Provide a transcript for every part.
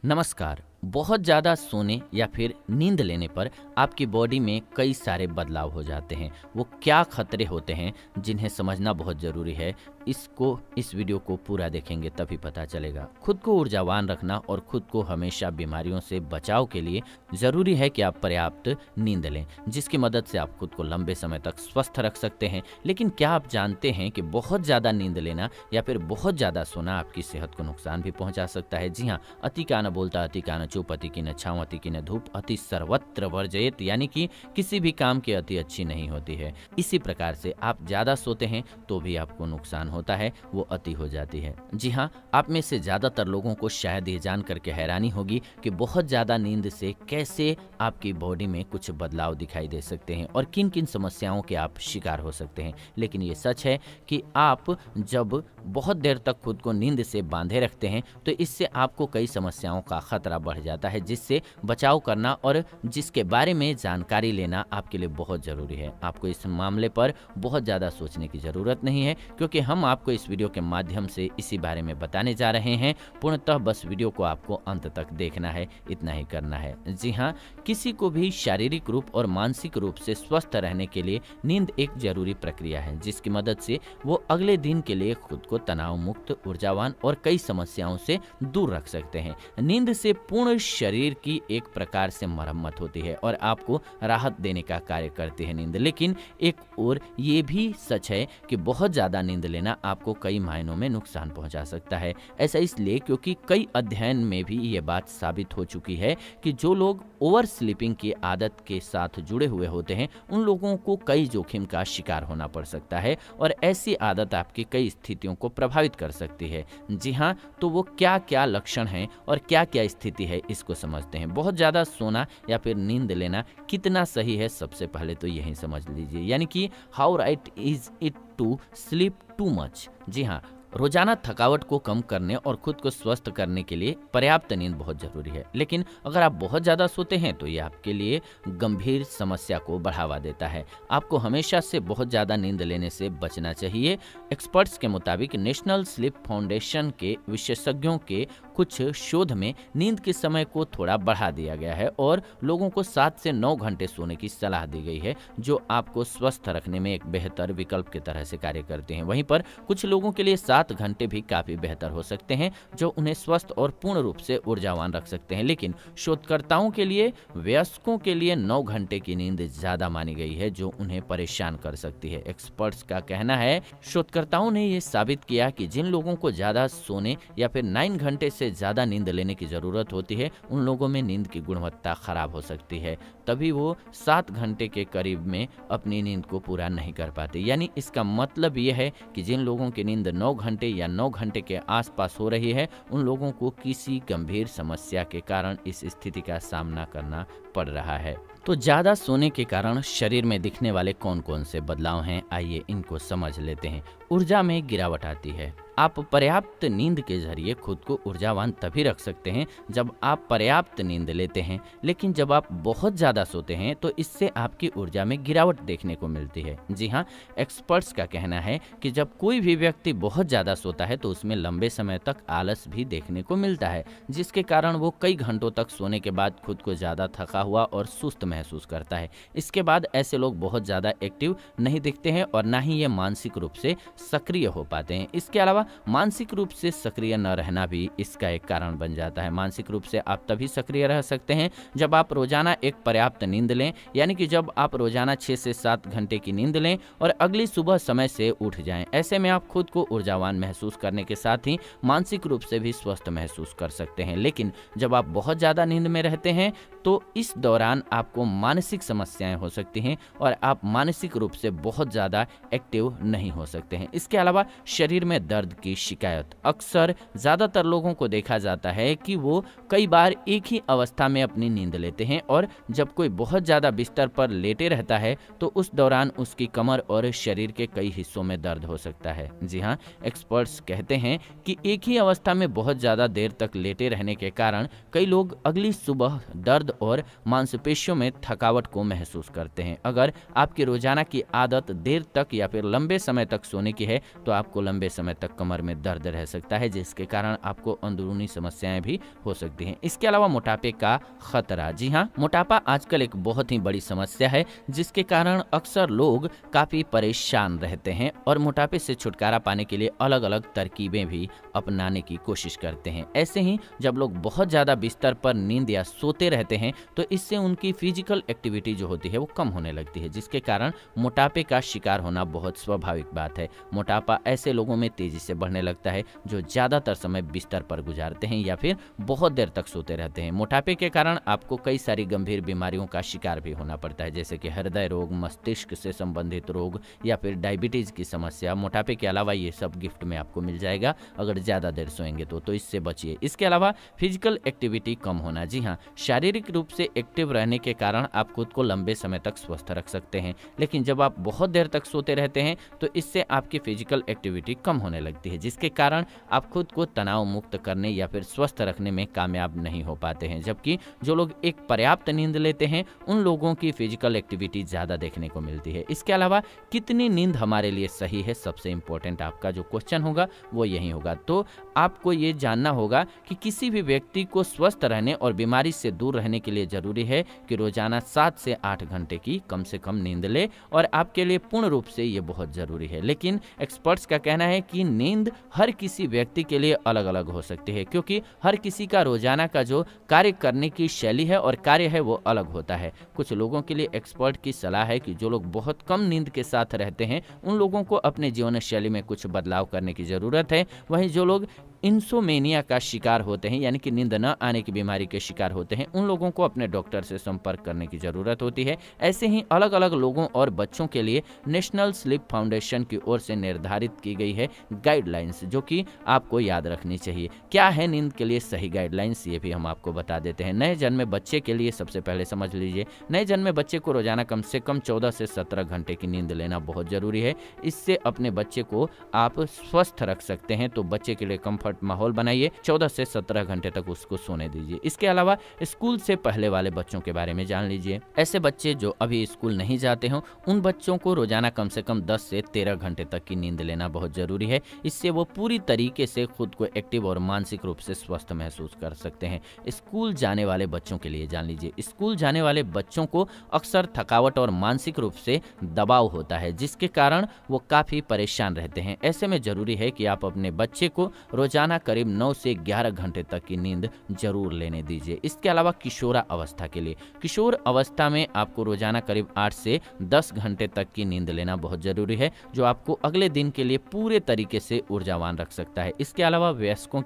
नमस्कार। बहुत ज़्यादा सोने या फिर नींद लेने पर आपकी बॉडी में कई सारे बदलाव हो जाते हैं। वो क्या खतरे होते हैं जिन्हें समझना बहुत ज़रूरी है। इस वीडियो को पूरा देखेंगे तभी पता चलेगा। खुद को ऊर्जावान रखना और खुद को हमेशा बीमारियों से बचाव के लिए ज़रूरी है कि आप पर्याप्त नींद लें, जिसकी मदद से आप खुद को लंबे समय तक स्वस्थ रख सकते हैं। लेकिन क्या आप जानते हैं कि बहुत ज़्यादा नींद लेना या फिर बहुत ज़्यादा सोना आपकी सेहत को नुकसान भी पहुंचा सकता है। जी हाँ, अति का न बोलता, अति का न चुप, अति की न छाँव, अति की न धूप, अति सर्वत्र वर्जयेत, यानी कि किसी भी काम की अति अच्छी नहीं होती है। इसी प्रकार से आप ज़्यादा सोते हैं तो भी आपको नुकसान होता है, वो अति हो जाती है। जी हाँ, आप में से ज़्यादातर लोगों को शायद ये जान करके हैरानी होगी कि बहुत ज़्यादा नींद से कैसे आपकी बॉडी में कुछ बदलाव दिखाई दे सकते हैं और किन किन समस्याओं के आप शिकार हो सकते हैं। लेकिन ये सच है कि आप जब बहुत देर तक खुद को नींद से बांधे रखते हैं तो इससे आपको कई समस्याओं का खतरा बढ़ जाता है, जिससे बचाव करना और जिसके बारे में जानकारी लेना आपके लिए बहुत ज़रूरी है। आपको इस मामले पर बहुत ज़्यादा सोचने की ज़रूरत नहीं है, क्योंकि हम आपको इस वीडियो के माध्यम से इसी बारे में बताने जा रहे हैं। पूर्णतः बस वीडियो को आपको अंत तक देखना है, इतना ही करना है। जी हाँ, किसी को भी शारीरिक रूप और मानसिक रूप से स्वस्थ रहने के लिए नींद एक जरूरी प्रक्रिया है, जिसकी मदद से वो अगले दिन के लिए खुद को तनाव मुक्त, ऊर्जावान और कई समस्याओं से दूर रख सकते हैं। नींद से पूर्ण शरीर की एक प्रकार से मरम्मत होती है और आपको राहत देने का कार्य करती है नींद। लेकिन एक और ये भी सच है कि बहुत ज़्यादा नींद लेना आपको कई मायनों में नुकसान पहुंचा सकता है। ऐसा इसलिए क्योंकि कई अध्ययन में भी ये बात साबित हो चुकी है कि जो लोग ओवर स्लीपिंग की आदत के साथ जुड़े हुए होते हैं उन लोगों को कई जोखिम का शिकार होना पड़ सकता है और ऐसी आदत आपकी कई स्थितियों को प्रभावित कर सकती है। जी हाँ, तो वो क्या क्या लक्षण हैं और क्या क्या स्थिति है, इसको समझते हैं। बहुत ज़्यादा सोना या फिर नींद लेना कितना सही है, सबसे पहले तो यही समझ लीजिए, यानी कि how right is it to sleep too much. जी हाँ, रोजाना थकावट को कम करने और खुद को स्वस्थ करने के लिए पर्याप्त नींद बहुत जरूरी है। लेकिन अगर आप बहुत ज़्यादा सोते हैं तो ये आपके लिए गंभीर समस्या को बढ़ावा देता है। आपको हमेशा से बहुत ज़्यादा नींद लेने से बचना चाहिए। एक्सपर्ट्स के मुताबिक नेशनल स्लीप फाउंडेशन के विशेषज्ञों के कुछ शोध में नींद के समय को थोड़ा बढ़ा दिया गया है और लोगों को 7 से 9 घंटे सोने की सलाह दी गई है, जो आपको स्वस्थ रखने में एक बेहतर विकल्प की तरह से कार्य करते हैं। वहीं पर कुछ लोगों के लिए 7 घंटे भी काफी बेहतर हो सकते हैं, जो उन्हें स्वस्थ और पूर्ण रूप से ऊर्जावान रख सकते हैं। लेकिन शोधकर्ताओं के लिए वयस्कों के लिए 9 घंटे की नींद ज्यादा मानी गई है, जो उन्हें परेशान कर सकती है। एक्सपर्ट्स का कहना है, शोधकर्ताओं ने यह साबित किया कि जिन लोगों को ज्यादा सोने या फिर 9 घंटे से ज्यादा नींद लेने की जरूरत होती है उन लोगों में नींद की गुणवत्ता खराब हो सकती है, तभी वो 7 घंटे के करीब में अपनी नींद को पूरा नहीं कर पाते। यानी इसका मतलब यह है कि जिन लोगों की नींद 9 घंटे या 9 घंटे के आसपास हो रही है उन लोगों को किसी गंभीर समस्या के कारण इस स्थिति का सामना करना पड़ रहा है। तो ज़्यादा सोने के कारण शरीर में दिखने वाले कौन कौन से बदलाव हैं, आइए इनको समझ लेते हैं। ऊर्जा में गिरावट आती है। आप पर्याप्त नींद के जरिए खुद को ऊर्जावान तभी रख सकते हैं जब आप पर्याप्त नींद लेते हैं, लेकिन जब आप बहुत ज़्यादा सोते हैं तो इससे आपकी ऊर्जा में गिरावट देखने को मिलती है। जी हाँ, एक्सपर्ट्स का कहना है कि जब कोई भी व्यक्ति बहुत ज़्यादा सोता है तो उसमें लंबे समय तक आलस भी देखने को मिलता है, जिसके कारण वो कई घंटों तक सोने के बाद खुद को ज़्यादा थका हुआ और सुस्त महसूस करता है। इसके बाद ऐसे लोग बहुत ज़्यादा एक्टिव नहीं दिखते हैं और ना ही ये मानसिक रूप से सक्रिय हो पाते हैं। इसके अलावा मानसिक रूप से सक्रिय न रहना भी इसका एक कारण बन जाता है। मानसिक रूप से आप तभी सक्रिय रह सकते हैं जब आप रोजाना एक पर्याप्त नींद लें, यानी कि जब आप रोजाना 6 से 7 घंटे की नींद लें और अगली सुबह समय से उठ जाएं। ऐसे में आप खुद को ऊर्जावान महसूस करने के साथ ही मानसिक रूप से भी स्वस्थ महसूस कर सकते हैं। लेकिन जब आप बहुत ज़्यादा नींद में रहते हैं तो इस दौरान आपको मानसिक समस्याएं हो सकती हैं और आप मानसिक रूप से बहुत ज़्यादा एक्टिव नहीं हो सकते हैं। इसके अलावा शरीर में दर्द की शिकायत। अक्सर ज़्यादातर लोगों को देखा जाता है कि वो कई बार एक ही अवस्था में अपनी नींद लेते हैं और जब कोई बहुत ज़्यादा बिस्तर पर लेटे रहता है तो उस दौरान उसकी कमर और शरीर के कई हिस्सों में दर्द हो सकता है। जी हाँ, एक्सपर्ट्स कहते हैं कि एक ही अवस्था में बहुत ज़्यादा देर तक लेटे रहने के कारण कई लोग अगली सुबह दर्द और मांसपेशियों में में थकावट को महसूस करते हैं। अगर आपकी रोजाना की आदत देर तक या फिर लंबे समय तक सोने की है तो आपको लंबे समय तक कमर में दर्द रह सकता है, जिसके कारण आपको अंदरूनी समस्याएं भी हो सकती हैं। इसके अलावा मोटापे का खतरा। जी हाँ, मोटापा आजकल एक बहुत ही बड़ी समस्या है, जिसके कारण अक्सर लोग काफी परेशान रहते हैं और मोटापे से छुटकारा पाने के लिए अलग अलग तरकीबें भी अपनाने की कोशिश करते हैं। ऐसे ही जब लोग बहुत ज्यादा बिस्तर पर नींद या सोते रहते हैं तो इससे उनकी फिजिकल एक्टिविटी जो होती है वो कम होने लगती है, जिसके कारण मोटापे का शिकार होना बहुत स्वाभाविक बात है। मोटापा ऐसे लोगों में तेजी से बढ़ने लगता है जो ज्यादातर समय बिस्तर पर गुजारते हैं या फिर बहुत देर तक सोते रहते हैं। मोटापे के कारण आपको कई सारी गंभीर बीमारियों का शिकार भी होना पड़ता है, जैसे कि हृदय रोग, मस्तिष्क से संबंधित रोग या फिर डायबिटीज की समस्या। मोटापे के अलावा ये सब गिफ्ट में आपको मिल जाएगा अगर ज्यादा देर सोएंगे तो इससे बचिए। इसके अलावा फिजिकल एक्टिविटी कम होना। जी हाँ, शारीरिक रूप से एक्टिव रहने के कारण आप खुद को लंबे समय तक स्वस्थ रख सकते हैं, लेकिन जब आप बहुत देर तक सोते रहते हैं तो इससे आपकी फिजिकल एक्टिविटी कम होने लगती है, जिसके कारण आप खुद को तनाव मुक्त करने या फिर स्वस्थ रखने में कामयाब नहीं हो पाते हैं। जबकि जो लोग एक पर्याप्त नींद लेते हैं उन लोगों की फिजिकल एक्टिविटी ज्यादा देखने को मिलती है। इसके अलावा कितनी नींद हमारे लिए सही है, सबसे इंपॉर्टेंट आपका जो क्वेश्चन होगा वो यही होगा। तो आपको ये जानना होगा कि किसी भी व्यक्ति को स्वस्थ रहने और बीमारी से दूर रहने के लिए जरूरी है कि रोजाना 7 से 8 घंटे की कम से कम नींद ले, और आपके लिए पूर्ण रूप से ये बहुत जरूरी है। लेकिन एक्सपर्ट्स का कहना है कि नींद हर किसी व्यक्ति के लिए अलग अलग हो सकती है, क्योंकि हर किसी का रोजाना का जो कार्य करने की शैली है और कार्य है वो अलग होता है। कुछ लोगों के लिए एक्सपर्ट की सलाह है कि जो लोग बहुत कम नींद के साथ रहते हैं उन लोगों को अपने जीवन शैली में कुछ बदलाव करने की जरूरत है। वहीं जो लोग इंसोमेनिया का शिकार होते हैं, यानी कि नींद न आने की बीमारी के शिकार होते हैं, उन लोगों को अपने डॉक्टर से संपर्क करने की जरूरत होती है। ऐसे ही अलग अलग लोगों और बच्चों के लिए नेशनल स्लीप फाउंडेशन की ओर से निर्धारित की गई है गाइडलाइंस, जो कि आपको याद रखनी चाहिए। क्या है नींद के लिए सही गाइडलाइंस, ये भी हम आपको बता देते हैं। नए जन्मे बच्चे के लिए सबसे पहले समझ लीजिए, नए जन्मे बच्चे को रोजाना कम से कम 14 से 17 घंटे की नींद लेना बहुत जरूरी है। इससे अपने बच्चे को आप स्वस्थ रख सकते हैं। तो बच्चे के लिए कंफर्ट माहौल बनाइए, 14 से 17 घंटे तक उसको सोने दीजिए। इसके अलावा स्कूल से पहले वाले बच्चों के बारे में जान लीजिए। ऐसे बच्चे जो अभी स्कूल नहीं जाते हों उन बच्चों को रोजाना कम से कम 10 से 13 घंटे तक की नींद लेना बहुत जरूरी है। इससे वो पूरी तरीके से खुद को एक्टिव और मानसिक रूप से स्वस्थ महसूस कर सकते हैं। स्कूल जाने वाले बच्चों के लिए जान लीजिए, स्कूल जाने वाले बच्चों को अक्सर थकावट और मानसिक रूप से दबाव होता है, जिसके कारण वो काफी परेशान रहते हैं। ऐसे में जरूरी है कि आप अपने बच्चे को रोजाना करीब 9 से 11 घंटे तक की नींद जरूर लेने दीजिए। इसके अलावा किशोरा अवस्था के लिए, किशोर अवस्था में आपको रोजाना करीब 8 से 10 घंटे तक की नींद लेना बहुत जरूरी है, जो आपको अगले दिन के लिए पूरे तरीके से ऊर्जावान रख सकता है। इसके अलावा वयस्कों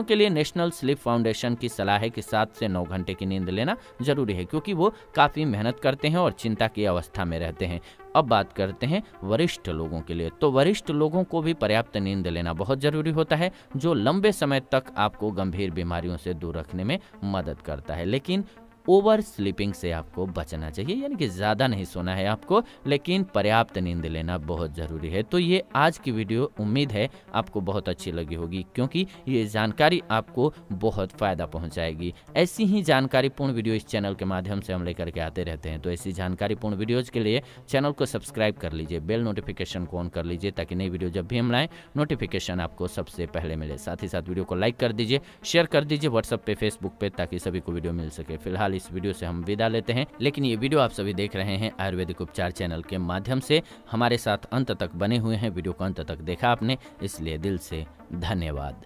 के लिए नेशनल स्लीप फाउंडेशन की सलाह है कि 7 से 9 घंटे की नींद लेना जरूरी है, क्योंकि वो काफी मेहनत करते हैं और चिंता की अवस्था में रहते हैं। अब बात करते हैं वरिष्ठ लोगों के लिए। तो वरिष्ठ लोगों को भी पर्याप्त नींद लेना बहुत जरूरी होता है, जो लंबे समय तक आपको गंभीर बीमारियों से दूर रखने में मदद करता है। लेकिन ओवर स्लीपिंग से आपको बचना चाहिए, यानी कि ज़्यादा नहीं सोना है आपको, लेकिन पर्याप्त नींद लेना बहुत ज़रूरी है। तो ये आज की वीडियो उम्मीद है आपको बहुत अच्छी लगी होगी, क्योंकि ये जानकारी आपको बहुत फ़ायदा पहुंचाएगी। ऐसी ही जानकारीपूर्ण वीडियो इस चैनल के माध्यम से हम लेकर के आते रहते हैं। तो ऐसी जानकारीपूर्ण वीडियोज़ के लिए चैनल को सब्सक्राइब कर लीजिए, बेल नोटिफिकेशन को ऑन कर लीजिए, ताकि नई वीडियो जब भी हम लाएँ नोटिफिकेशन आपको सबसे पहले मिले। साथ ही साथ वीडियो को लाइक कर दीजिए, शेयर कर दीजिए व्हाट्सएप पे, फेसबुक पे, ताकि सभी को वीडियो मिल सके। फिलहाल इस वीडियो से हम विदा लेते हैं, लेकिन ये वीडियो आप सभी देख रहे हैं आयुर्वेदिक उपचार चैनल के माध्यम से। हमारे साथ अंत तक बने हुए हैं, वीडियो को अंत तक देखा आपने, इसलिए दिल से धन्यवाद।